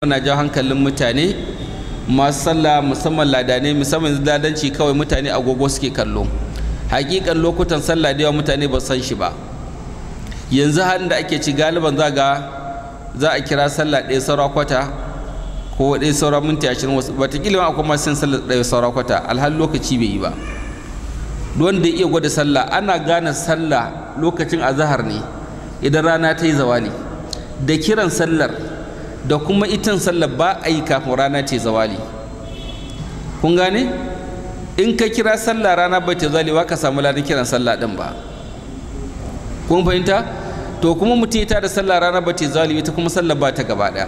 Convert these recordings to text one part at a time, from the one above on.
Muna jawo hankalin mutane masu sallah musamman ladanai musamman ladanci kawai mutane agogo suke kallo. Hakikan lokutan sallah da yawa mutane ba san shi ba. Yanzu halin da ake ci galiban za a kira sallah ɗaya saura kwata ko ɗaya saura minti 20 wataƙila akwai masu yin sallah ɗaya saura kwata alhali lokaci bai yi ba. Wanda ya iya gwada sallah ana gane sallah lokacin azahar ne idan rana ta yi zawali da kiran sallar da kuma itan sallar ba a yi kafin rana ce zawali. Kun gane in ka kira sallah rana ba ta zawali ba ka samu ladan kiran sallah din ba. Kun fahimta to kuma mutum ita da sallah rana ba ta zawali ita kuma sallar ba ta gaba daya.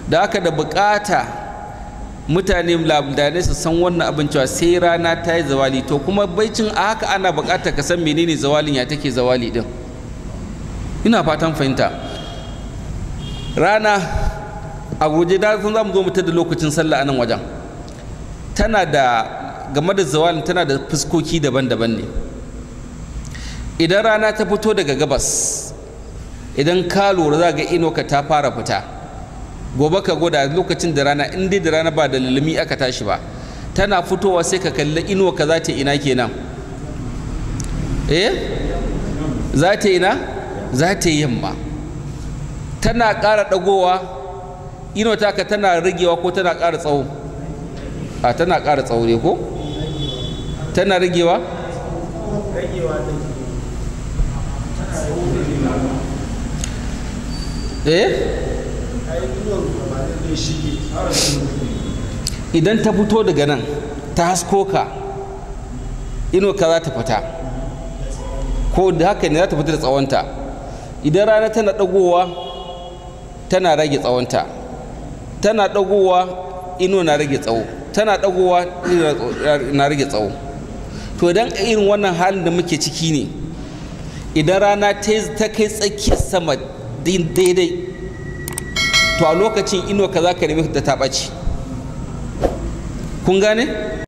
Da haka da bukata mutane labarai su san wannan abin cewa sai rana ta yi zawali to kuma baicin a haka ana bukata ka san menene zawalin ya take zawali din. Ina fatan fahimta. Rana a guje da sun za mu zo mutar da lokacin sallah a nan wajen tana da game da zawalin tana da fuskoki daban-daban ne. Idan rana ta fito daga gabas idan ka lura za ga inuwa ta fara fita gobe ka gwada lokacin da rana in dai da rana ba da lulumi aka tashi ba tana fitowa sai ka kalli inuwa ka za ta ina kenan za ta ina za ta yi yamma. Tana ƙara ɗagowa ino taka tana ragewa ko tana ƙara tsawo a tana ƙara tsawo ne ko tana ragewa idan ta fito daga nan ta hasko ka ino ka za ta fita ko da haka ne za ta fita da tsawonta. Idan rana tana ɗagowa tana rage tsawonta, tana ɗagowa ino na rage tsawo, tana ɗagowa na rage tsawo. To idan irin wannan halin da muke ciki ne idan rana ta kai tsakiyar sama daidai to a lokacin ino ka za ka nemi da ta ɓace. Kun gane?